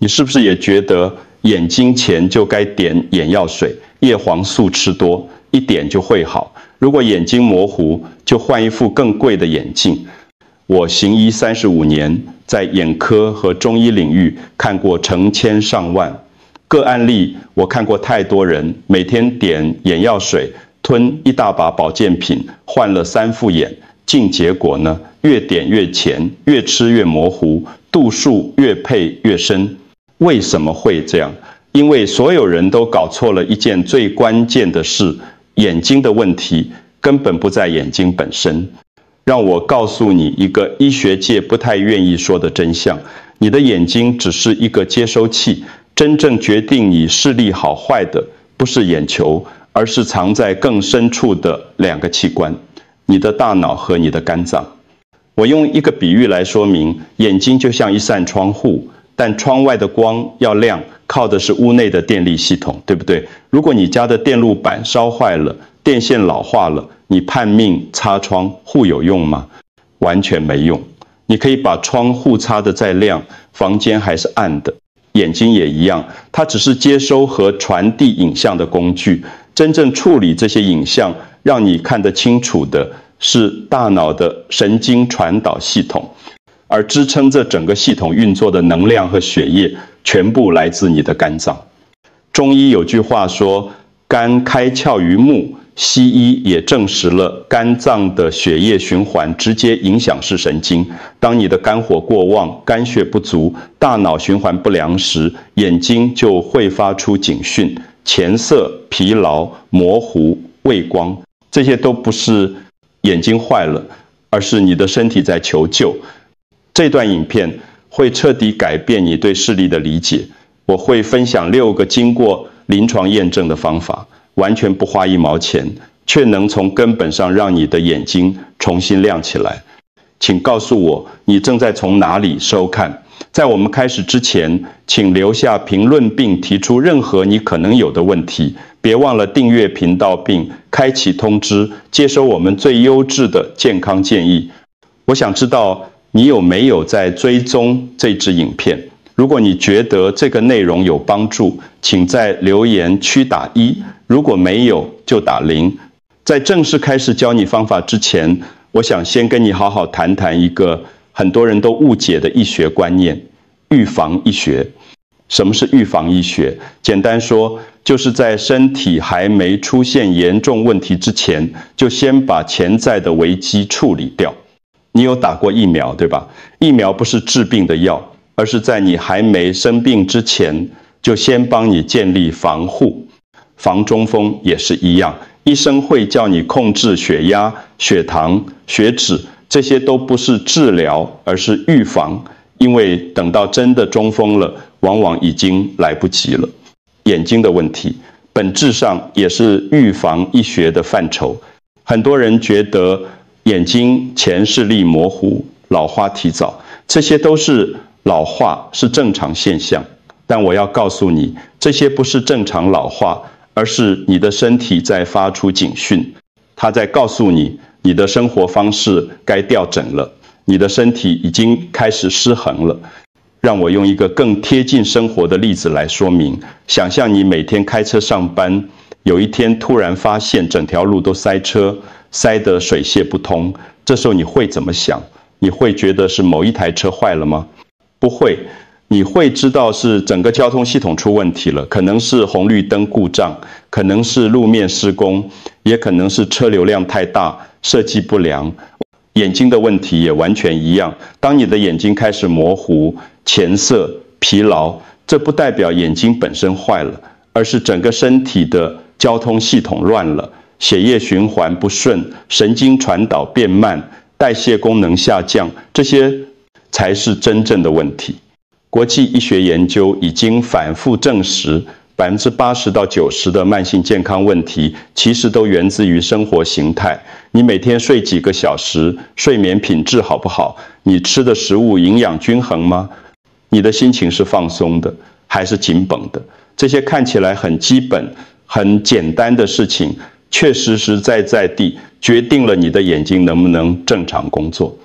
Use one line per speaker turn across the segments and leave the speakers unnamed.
你是不是也觉得眼睛前就该点眼药水，叶黄素吃多，一点就会好？如果眼睛模糊，就换一副更贵的眼镜。我行医35年，在眼科和中医领域看过成千上万个案例，我看过太多人每天点眼药水，吞一大把保健品，换了3副眼，净结果呢，越点越浅，越吃越模糊，度数越配越深。为什么会这样？因为所有人都搞错了一件最关键的事，眼睛的问题根本不在眼睛本身。让我告诉你一个医学界不太愿意说的真相，你的眼睛只是一个接收器，真正决定你视力好坏的不是眼球，而是藏在更深处的2个器官，你的大脑和你的肝脏。我用一个比喻来说明，眼睛就像一扇窗户，但窗外的光要亮，靠的是屋内的电力系统，对不对？如果你家的电路板烧坏了，电线老化了，你盼命擦窗户有用吗？完全没用。你可以把窗户擦得再亮，房间还是暗的。眼睛也一样，它只是接收和传递影像的工具，真正处理这些影像，让你看得清楚的是大脑的神经传导系统，而支撑这整个系统运作的能量和血液，全部来自你的肝脏。中医有句话说，肝开窍于目，西医也证实了肝脏的血液循环直接影响视神经。当你的肝火过旺，肝血不足，大脑循环不良时，眼睛就会发出警讯，浅色、疲劳、模糊、畏光，这些都不是眼睛坏了，而是你的身体在求救。这段影片会彻底改变你对视力的理解。我会分享6个经过临床验证的方法，完全不花1毛钱，却能从根本上让你的眼睛重新亮起来。请告诉我，你正在从哪里收看？在我们开始之前，请留下评论并提出任何你可能有的问题。别忘了订阅频道并开启通知，接收我们最优质的健康建议。我想知道你有没有在追踪这支影片。如果你觉得这个内容有帮助，请在留言区打1，如果没有就打0。在正式开始教你方法之前，我想先跟你好好谈谈一个很多人都误解的医学观念——预防医学。什么是预防医学？简单说，就是在身体还没出现严重问题之前，就先把潜在的危机处理掉。你有打过疫苗，对吧？疫苗不是治病的药，而是在你还没生病之前，就先帮你建立防护。防中风也是一样，医生会叫你控制血压、血糖、血脂，这些都不是治疗，而是预防，因为等到真的中风了，往往已经来不及了。眼睛的问题，本质上也是预防医学的范畴。很多人觉得眼睛前视力模糊、老花提早，这些都是老化，是正常现象。但我要告诉你，这些不是正常老化，而是你的身体在发出警讯，它在告诉你，你的生活方式该调整了，你的身体已经开始失衡了。让我用一个更贴近生活的例子来说明。想象你每天开车上班，有一天突然发现整条路都塞车，塞得水泄不通，这时候你会怎么想？你会觉得是某一台车坏了吗？不会，你会知道是整个交通系统出问题了，可能是红绿灯故障，可能是路面施工，也可能是车流量太大，设计不良。眼睛的问题也完全一样，当你的眼睛开始模糊、浅色、疲劳，这不代表眼睛本身坏了，而是整个身体的交通系统乱了，血液循环不顺，神经传导变慢，代谢功能下降，这些才是真正的问题。国际医学研究已经反复证实，80%到90%的慢性健康问题其实都源自于生活形态。你每天睡几个小时，睡眠品质好不好？你吃的食物营养均衡吗？你的心情是放松的还是紧绷的？这些看起来很基本、很简单的事情，确实实在在地决定了你的眼睛能不能正常工作。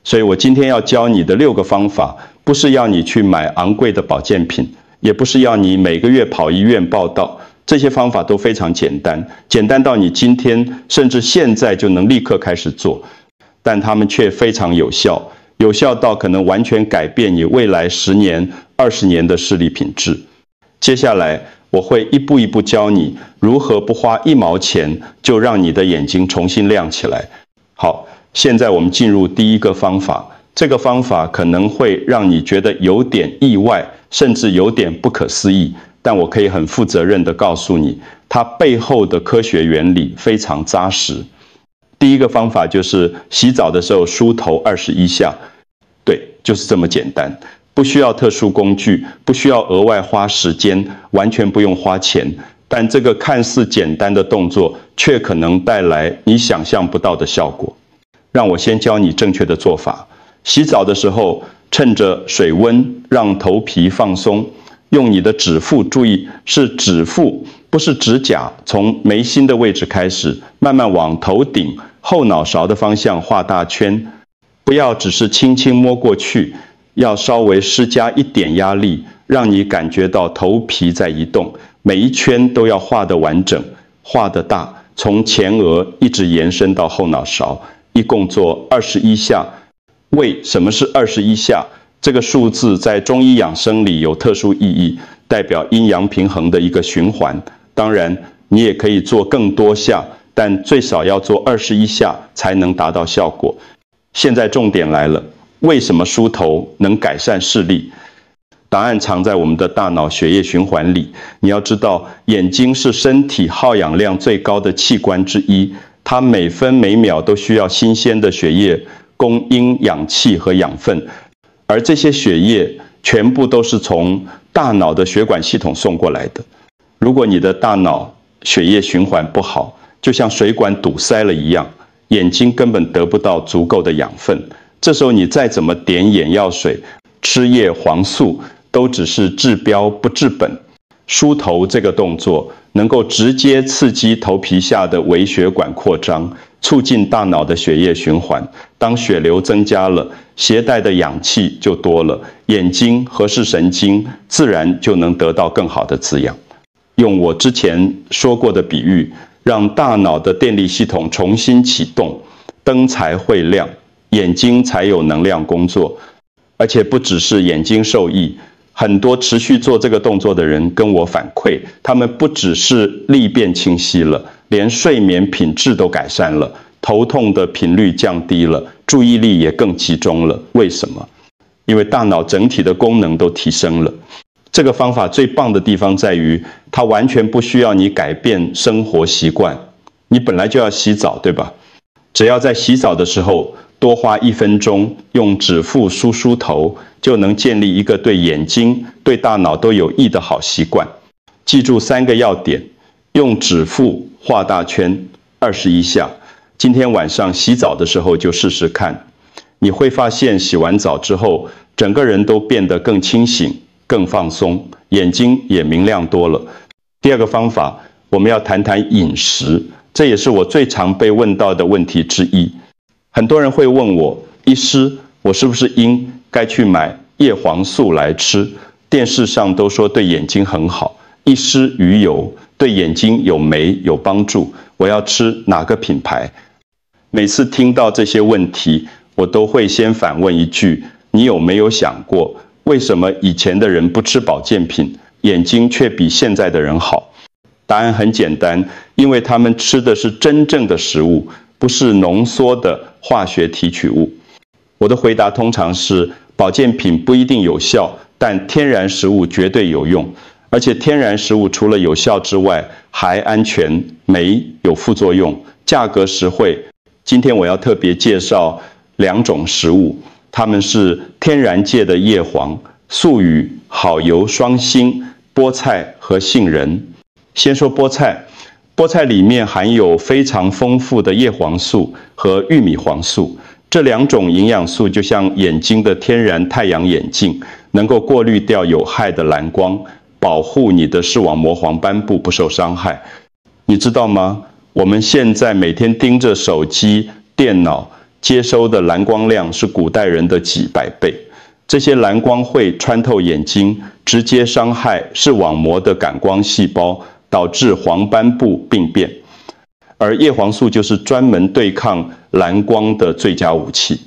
所以我今天要教你的6个方法，不是要你去买昂贵的保健品，也不是要你每个月跑医院报到，这些方法都非常简单，简单到你今天甚至现在就能立刻开始做，但它们却非常有效，有效到可能完全改变你未来10年、20年的视力品质。接下来我会一步一步教你如何不花1毛钱就让你的眼睛重新亮起来。好，现在我们进入第一个方法。这个方法可能会让你觉得有点意外，甚至有点不可思议，但我可以很负责任地告诉你，它背后的科学原理非常扎实。第一个方法就是洗澡的时候梳头21下，对，就是这么简单，不需要特殊工具，不需要额外花时间，完全不用花钱，但这个看似简单的动作，却可能带来你想象不到的效果。让我先教你正确的做法。洗澡的时候，趁着水温让头皮放松，用你的指腹，注意是指腹，不是指甲，从眉心的位置开始，慢慢往头顶、后脑勺的方向画大圈，不要只是轻轻摸过去，要稍微施加一点压力，让你感觉到头皮在移动，每一圈都要画得完整，画得大，从前额一直延伸到后脑勺，一共做21下。为什么是21下？这个数字在中医养生里有特殊意义，代表阴阳平衡的一个循环。当然，你也可以做更多下，但最少要做21下才能达到效果。现在重点来了，为什么梳头能改善视力？答案藏在我们的大脑血液循环里。你要知道，眼睛是身体耗氧量最高的器官之一，它每分每秒都需要新鲜的血液供应氧气和养分，而这些血液全部都是从大脑的血管系统送过来的。如果你的大脑血液循环不好，就像水管堵塞了一样，眼睛根本得不到足够的养分。这时候你再怎么点眼药水、吃叶黄素，都只是治标不治本。梳头这个动作能够直接刺激头皮下的微血管扩张，促进大脑的血液循环。当血流增加了，携带的氧气就多了，眼睛和视神经自然就能得到更好的滋养。用我之前说过的比喻，让大脑的电力系统重新启动，灯才会亮，眼睛才有能量工作。而且不只是眼睛受益，很多持续做这个动作的人跟我反馈，他们不只是力变清晰了，连睡眠品质都改善了，头痛的频率降低了，注意力也更集中了。为什么？因为大脑整体的功能都提升了。这个方法最棒的地方在于，它完全不需要你改变生活习惯。你本来就要洗澡，对吧？只要在洗澡的时候多花1分钟，用指腹梳头，就能建立一个对眼睛、对大脑都有益的好习惯。记住3个要点：用指腹画大圈21下。今天晚上洗澡的时候就试试看，你会发现洗完澡之后，整个人都变得更清醒、更放松，眼睛也明亮多了。第二个方法，我们要谈谈饮食，这也是我最常被问到的问题之一。很多人会问我，医师，我是不是应该去买叶黄素来吃？电视上都说对眼睛很好，一丝鱼油对眼睛有美有帮助，我要吃哪个品牌？每次听到这些问题，我都会先反问一句：你有没有想过，为什么以前的人不吃保健品，眼睛却比现在的人好？答案很简单，因为他们吃的是真正的食物，不是浓缩的化学提取物。我的回答通常是，保健品不一定有效，但天然食物绝对有用，而且天然食物除了有效之外，还安全，没有副作用，价格实惠。今天我要特别介绍2种食物，它们是天然界的叶黄，素语好油双星、菠菜和杏仁。先说菠菜，菠菜里面含有非常丰富的叶黄素和玉米黄素，这2种营养素就像眼睛的天然太阳眼镜，能够过滤掉有害的蓝光，保护你的视网膜黄斑部不受伤害。你知道吗？我们现在每天盯着手机、电脑，接收的蓝光量是古代人的几百倍。这些蓝光会穿透眼睛，直接伤害视网膜的感光细胞，导致黄斑部病变。而叶黄素就是专门对抗蓝光的最佳武器。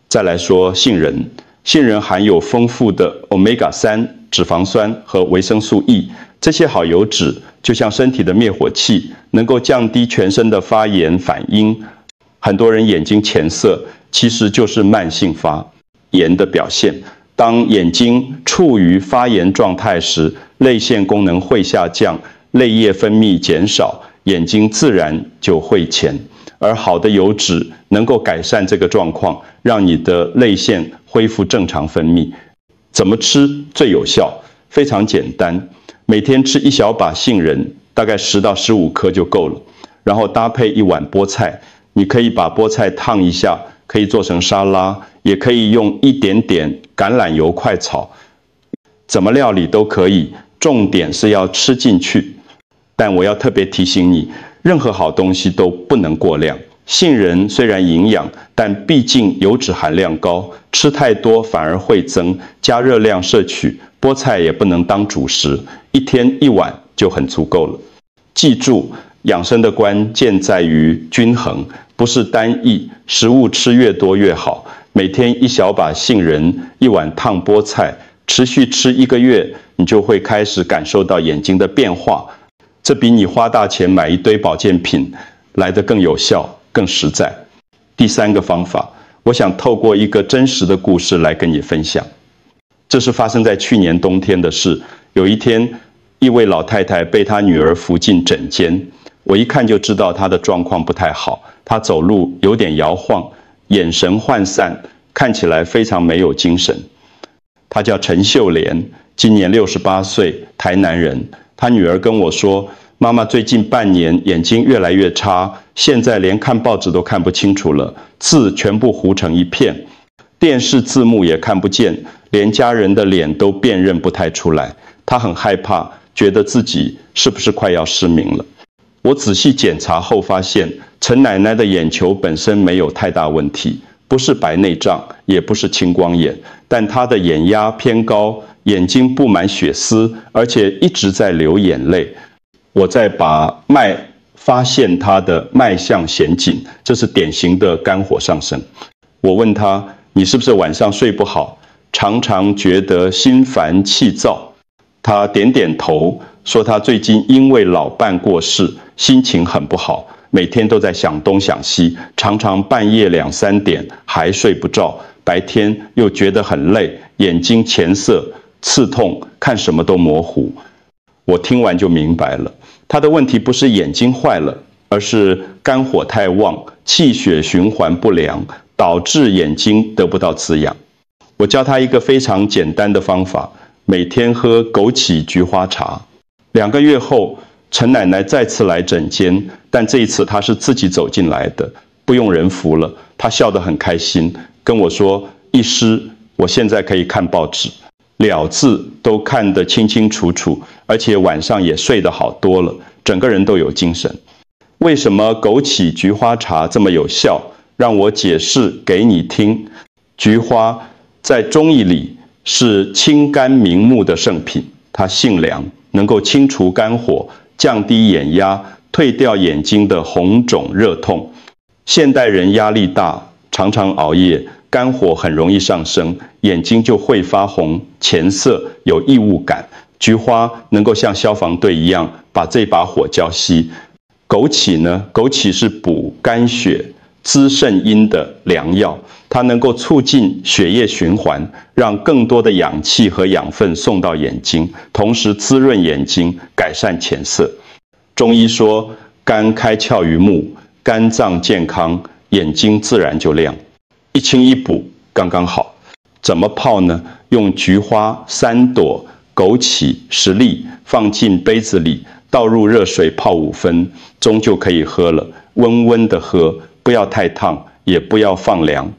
再来说杏仁，杏仁含有丰富的 Omega-3、脂肪酸和维生素 E， 这些好油脂就像身体的灭火器，能够降低全身的发炎反应。很多人眼睛前色，其实就是慢性发炎的表现。当眼睛处于发炎状态时，泪腺功能会下降，泪液分泌减少，眼睛自然就会浅。而好的油脂能够改善这个状况，让你的泪腺恢复正常分泌。怎么吃最有效？非常简单，每天吃1小把杏仁，大概10到15颗就够了，然后搭配1碗菠菜。你可以把菠菜烫一下，可以做成沙拉，也可以用一点点橄榄油快炒，怎么料理都可以，重点是要吃进去。但我要特别提醒你，任何好东西都不能过量。杏仁虽然营养，但毕竟油脂含量高，吃太多反而会增加热量摄取。菠菜也不能当主食，1天1碗就很足够了。记住，养生的关键在于均衡，不是单一，食物吃越多越好。每天1小把杏仁，1碗烫菠菜，持续吃1个月，你就会开始感受到眼睛的变化。这比你花大钱买一堆保健品来得更有效、更实在。第3个方法，我想透过一个真实的故事来跟你分享。这是发生在去年冬天的事。有一天，一位老太太被她女儿扶进诊间，我一看就知道她的状况不太好。她走路有点摇晃，眼神涣散，看起来非常没有精神。她叫陈秀莲，今年68岁，台南人。她女儿跟我说，妈妈最近半年眼睛越来越差，现在连看报纸都看不清楚了，字全部糊成一片，电视字幕也看不见，连家人的脸都辨认不太出来。她很害怕，觉得自己是不是快要失明了。我仔细检查后发现，陈奶奶的眼球本身没有太大问题，不是白内障，也不是青光眼，但她的眼压偏高，眼睛布满血丝，而且一直在流眼泪。我再把脉发现她的脉象显紧，这是典型的肝火上升。我问她，你是不是晚上睡不好，常常觉得心烦气躁？她点点头，说她最近因为老伴过世，心情很不好，每天都在想东想西，常常半夜2、3点还睡不着，白天又觉得很累，眼睛前色、刺痛，看什么都模糊。我听完就明白了，她的问题不是眼睛坏了，而是肝火太旺，气血循环不良，导致眼睛得不到滋养。我教她一个非常简单的方法，每天喝枸杞菊花茶。2个月后，陈奶奶再次来诊间，但这一次她是自己走进来的，不用人扶了。她笑得很开心，跟我说，医师，我现在可以看报纸，了字都看得清清楚楚，而且晚上也睡得好多了，整个人都有精神。为什么枸杞菊花茶这么有效？让我解释给你听。菊花在中医里是清肝明目的圣品，它性凉，能够清除肝火，降低眼压，退掉眼睛的红肿热痛。现代人压力大，常常熬夜，肝火很容易上升，眼睛就会发红，前色有异物感。菊花能够像消防队一样把这把火浇熄。枸杞呢？枸杞是补肝血、滋肾阴的良药，它能够促进血液循环，让更多的氧气和养分送到眼睛，同时滋润眼睛，改善前色。中医说，肝开窍于目，肝脏健康，眼睛自然就亮。一清一补，刚刚好。怎么泡呢？用菊花3朵、枸杞10粒放进杯子里，倒入热水泡5分钟就可以喝了。温温的喝，不要太烫，也不要放凉。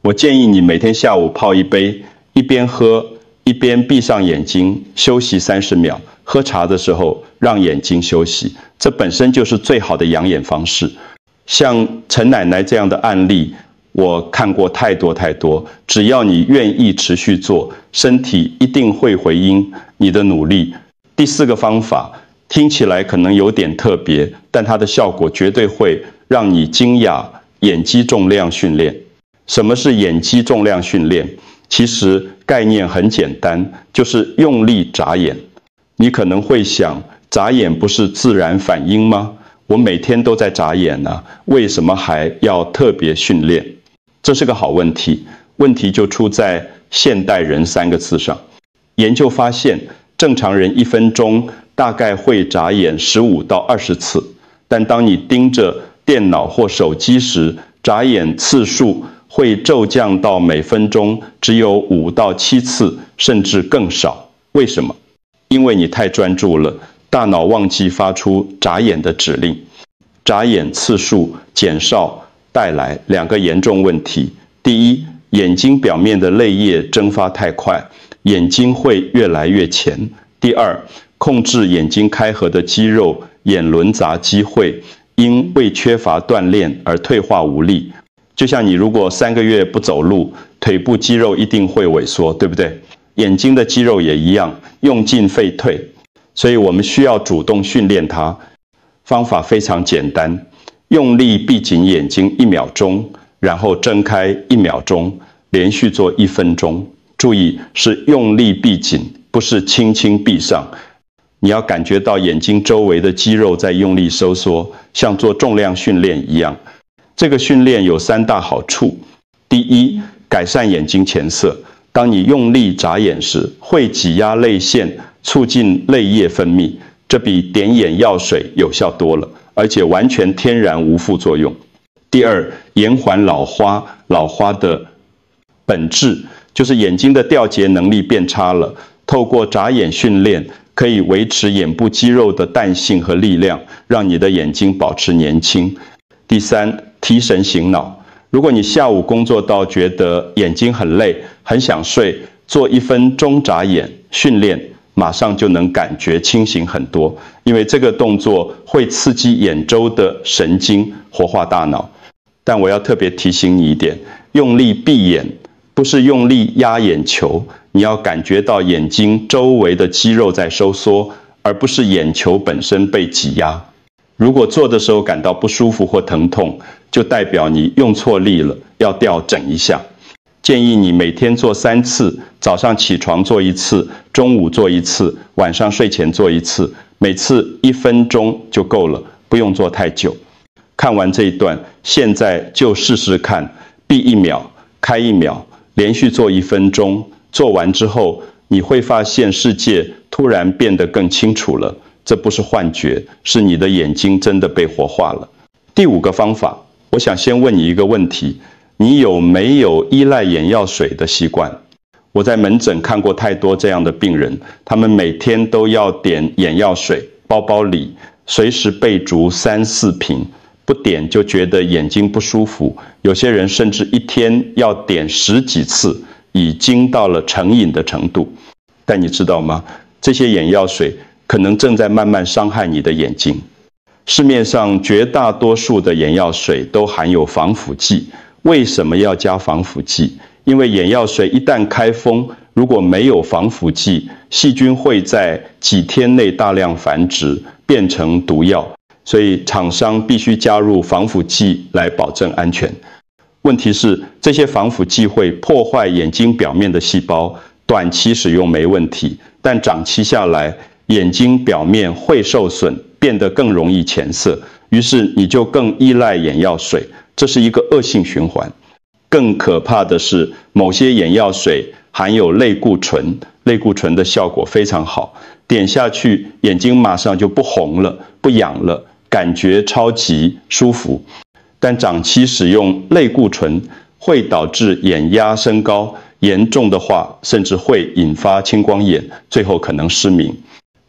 我建议你每天下午泡一杯，一边喝一边闭上眼睛休息30秒。喝茶的时候让眼睛休息，这本身就是最好的养眼方式。像陈奶奶这样的案例，我看过太多，只要你愿意持续做，身体一定会回应你的努力。第4个方法听起来可能有点特别，但它的效果绝对会让你惊讶，眼肌重量训练。什么是眼肌重量训练？其实概念很简单，就是用力眨眼。你可能会想，眨眼不是自然反应吗？我每天都在眨眼啊，为什么还要特别训练？这是个好问题，问题就出在现代人3个字上。研究发现，正常人1分钟大概会眨眼15到20次，但当你盯着电脑或手机时，眨眼次数会骤降到每分钟只有5到7次，甚至更少。为什么？因为你太专注了，大脑忘记发出眨眼的指令。眨眼次数减少带来2个严重问题。第一，眼睛表面的泪液蒸发太快，眼睛会越来越浅。第二，控制眼睛开合的肌肉眼轮匝肌会因为缺乏锻炼而退化无力。就像你如果3个月不走路，腿部肌肉一定会萎缩，对不对？眼睛的肌肉也一样，用进废退。所以我们需要主动训练它。方法非常简单，用力闭紧眼睛1秒钟，然后睁开1秒钟，连续做1分钟。注意，是用力闭紧，不是轻轻闭上。你要感觉到眼睛周围的肌肉在用力收缩，像做重量训练一样。这个训练有3大好处。第一，改善眼睛前色。当你用力眨眼时，会挤压泪腺，促进泪液分泌，这比点眼药水有效多了，而且完全天然无副作用。第二，延缓老花。老花的本质就是眼睛的调节能力变差了，透过眨眼训练，可以维持眼部肌肉的弹性和力量，让你的眼睛保持年轻。第三，提神醒脑。如果你下午工作到觉得眼睛很累，很想睡，做1分钟眨眼训练，马上就能感觉清醒很多，因为这个动作会刺激眼周的神经，活化大脑。但我要特别提醒你一点，用力闭眼不是用力压眼球，你要感觉到眼睛周围的肌肉在收缩，而不是眼球本身被挤压。如果做的时候感到不舒服或疼痛，就代表你用错力了，要调整一下。建议你每天做3次，早上起床做1次，中午做1次，晚上睡前做1次，每次1分钟就够了，不用做太久。看完这一段，现在就试试看，闭1秒，开1秒，连续做1分钟。做完之后，你会发现世界突然变得更清楚了。这不是幻觉，是你的眼睛真的被活化了。第5个方法，我想先问你一个问题，你有没有依赖眼药水的习惯？我在门诊看过太多这样的病人，他们每天都要点眼药水，包包里随时备足3、4瓶，不点就觉得眼睛不舒服。有些人甚至1天要点10几次，已经到了成瘾的程度。但你知道吗？这些眼药水可能正在慢慢伤害你的眼睛。市面上绝大多数的眼药水都含有防腐剂。为什么要加防腐剂？因为眼药水一旦开封，如果没有防腐剂，细菌会在几天内大量繁殖，变成毒药。所以厂商必须加入防腐剂来保证安全。问题是，这些防腐剂会破坏眼睛表面的细胞，短期使用没问题，但长期下来，眼睛表面会受损，变得更容易浅色，于是你就更依赖眼药水，这是一个恶性循环。更可怕的是，某些眼药水含有类固醇，类固醇的效果非常好，点下去眼睛马上就不红了，不痒了，感觉超级舒服。但长期使用类固醇会导致眼压升高，严重的话甚至会引发青光眼，最后可能失明。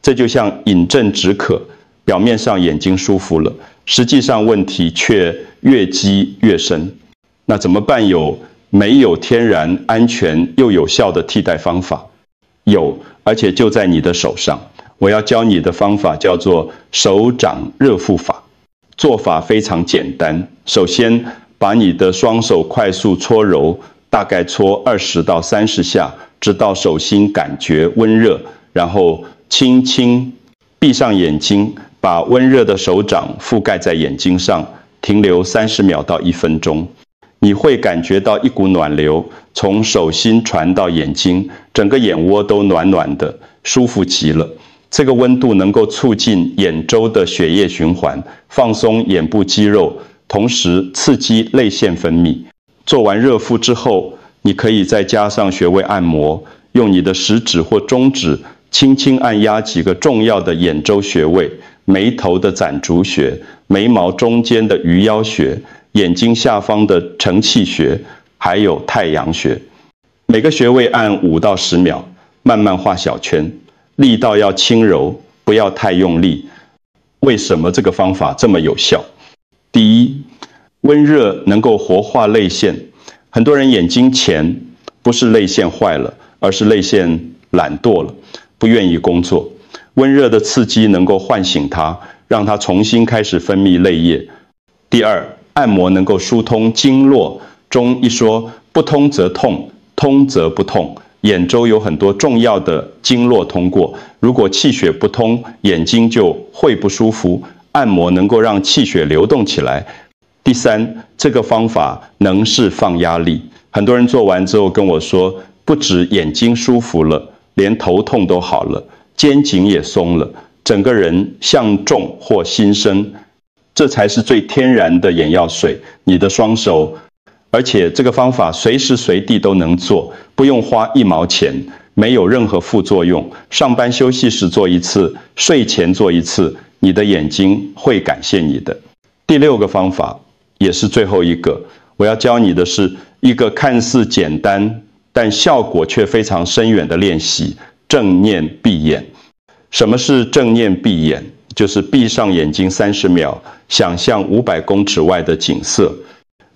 这就像饮鸩止渴，表面上眼睛舒服了，实际上问题却越积越深。那怎么办？没有天然、安全又有效的替代方法？有，而且就在你的手上。我要教你的方法叫做手掌热敷法。做法非常简单，首先把你的双手快速搓揉，大概搓20到30下，直到手心感觉温热，然后轻轻闭上眼睛，把温热的手掌覆盖在眼睛上，停留30秒到1分钟。你会感觉到一股暖流从手心传到眼睛，整个眼窝都暖暖的，舒服极了。这个温度能够促进眼周的血液循环，放松眼部肌肉，同时刺激泪腺分泌。做完热敷之后，你可以再加上穴位按摩，用你的食指或中指轻轻按压几个重要的眼周穴位：眉头的攒竹穴、眉毛中间的鱼腰穴、眼睛下方的承泣穴，还有太阳穴。每个穴位按5到10秒，慢慢画小圈，力道要轻柔，不要太用力。为什么这个方法这么有效？第一，温热能够活化泪腺。很多人眼睛前不是泪腺坏了，而是泪腺懒惰了，不愿意工作。温热的刺激能够唤醒它，让它重新开始分泌泪液。第二，按摩能够疏通经络，中一说不通则痛，通则不痛。眼周有很多重要的经络通过，如果气血不通，眼睛就会不舒服。按摩能够让气血流动起来。第三，这个方法能释放压力。很多人做完之后跟我说，不止眼睛舒服了，连头痛都好了，肩颈也松了，整个人像重或新生。这才是最天然的眼药水。你的双手，而且这个方法随时随地都能做，不用花1毛钱，没有任何副作用。上班休息时做一次，睡前做一次，你的眼睛会感谢你的。第6个方法，也是最后一个，我要教你的是一个看似简单，但效果却非常深远的练习：正念闭眼。什么是正念闭眼？就是闭上眼睛30秒，想象500公尺外的景色，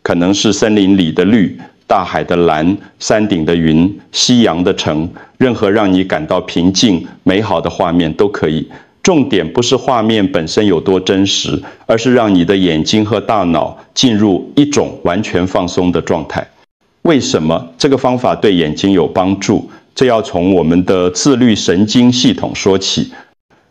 可能是森林里的绿、大海的蓝、山顶的云、夕阳的橙，任何让你感到平静、美好的画面都可以。重点不是画面本身有多真实，而是让你的眼睛和大脑进入一种完全放松的状态。为什么这个方法对眼睛有帮助？这要从我们的自律神经系统说起。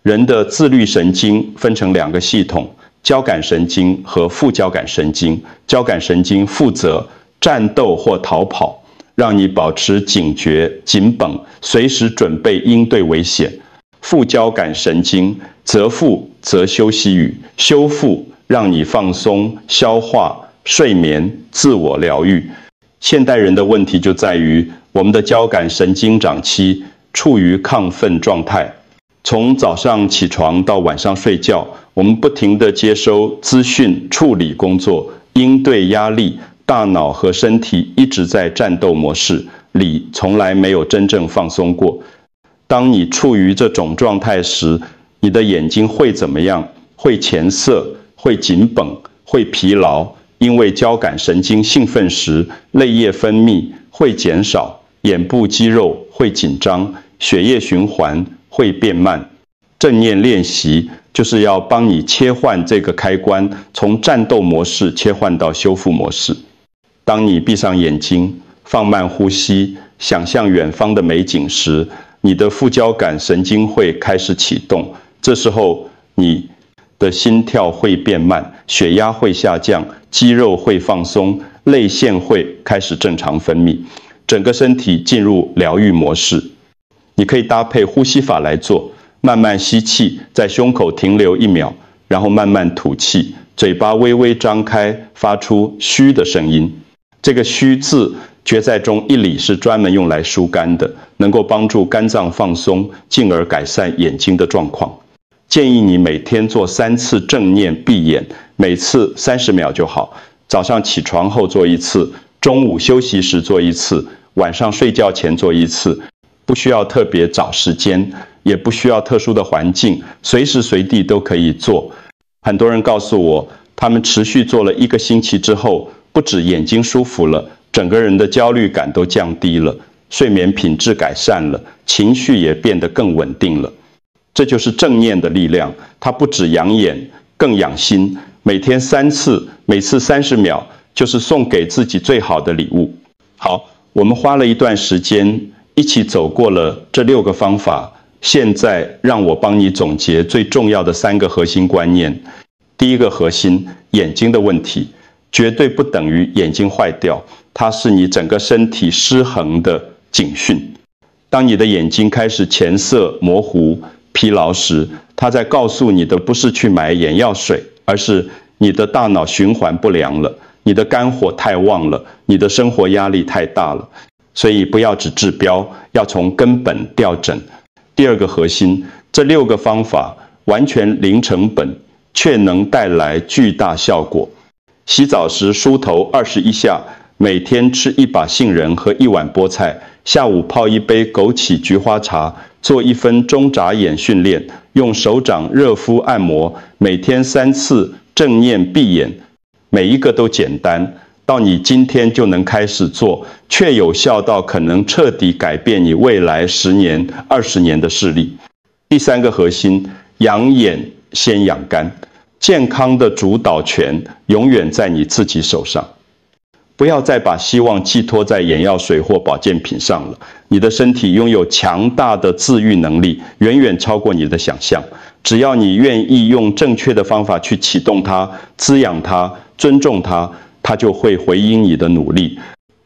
人的自律神经分成2个系统，交感神经和副交感神经。交感神经负责战斗或逃跑，让你保持警觉、紧绷，随时准备应对危险。副交感神经则负责休息与修复，让你放松、消化、睡眠、自我疗愈。现代人的问题就在于，我们的交感神经长期处于亢奋状态。从早上起床到晚上睡觉，我们不停地接收资讯、处理工作、应对压力，大脑和身体一直在战斗模式里，从来没有真正放松过。当你处于这种状态时，你的眼睛会怎么样？会前涩，会紧绷，会疲劳，因为交感神经兴奋时，泪液分泌会减少，眼部肌肉会紧张，血液循环会变慢。正念练习就是要帮你切换这个开关，从战斗模式切换到修复模式。当你闭上眼睛，放慢呼吸，想象远方的美景时，你的副交感神经会开始启动。这时候你的心跳会变慢，血压会下降，肌肉会放松，泪腺会开始正常分泌，整个身体进入疗愈模式。你可以搭配呼吸法来做，慢慢吸气，在胸口停留1秒，然后慢慢吐气，嘴巴微微张开，发出嘘的声音。这个嘘字诀在中1里是专门用来疏肝的，能够帮助肝脏放松，进而改善眼睛的状况。建议你每天做3次正念闭眼，每次30秒就好。早上起床后做1次，中午休息时做1次，晚上睡觉前做1次。不需要特别找时间，也不需要特殊的环境，随时随地都可以做。很多人告诉我，他们持续做了1个星期之后，不止眼睛舒服了，整个人的焦虑感都降低了，睡眠品质改善了，情绪也变得更稳定了。这就是正念的力量，它不止养眼，更养心。每天3次，每次30秒，就是送给自己最好的礼物。好，我们花了一段时间一起走过了这6个方法，现在让我帮你总结最重要的3个核心观念。第一个核心，眼睛的问题绝对不等于眼睛坏掉，它是你整个身体失衡的警讯。当你的眼睛开始前色模糊、疲劳时，它在告诉你的不是去买眼药水，而是你的大脑循环不良了，你的肝火太旺了，你的生活压力太大了。所以不要只治标，要从根本调整。第二个核心，这6个方法完全零成本，却能带来巨大效果。洗澡时梳头21下，每天吃1把杏仁和1碗菠菜，下午泡1杯枸杞菊花茶，做1分钟眨眼训练，用手掌热敷按摩，每天3次正念闭眼，每一个都简单，到你今天就能开始做，却有效到可能彻底改变你未来10年、20年的视力。第3个核心，养眼先养肝，健康的主导权永远在你自己手上。不要再把希望寄托在眼药水或保健品上了，你的身体拥有强大的自愈能力，远远超过你的想象。只要你愿意用正确的方法去启动它、滋养它、尊重它，它就会回应你的努力。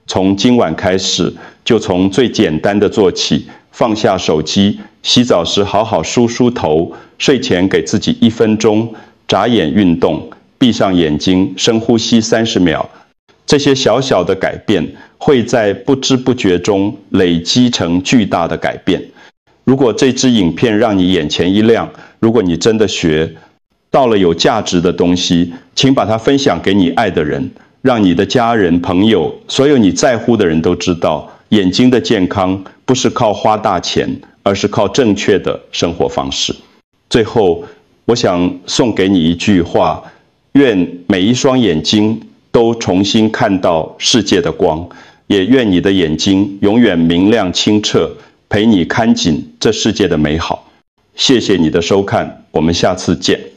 从今晚开始，就从最简单的做起，放下手机，洗澡时好好梳梳头，睡前给自己1分钟眨眼运动，闭上眼睛，深呼吸30秒。这些小小的改变会在不知不觉中累积成巨大的改变。如果这支影片让你眼前一亮，如果你真的学到了有价值的东西，请把它分享给你爱的人，让你的家人、朋友，所有你在乎的人都知道，眼睛的健康不是靠花大钱，而是靠正确的生活方式。最后，我想送给你一句话：愿每一双眼睛都重新看到世界的光，也愿你的眼睛永远明亮清澈，陪你看紧这世界的美好。谢谢你的收看，我们下次见。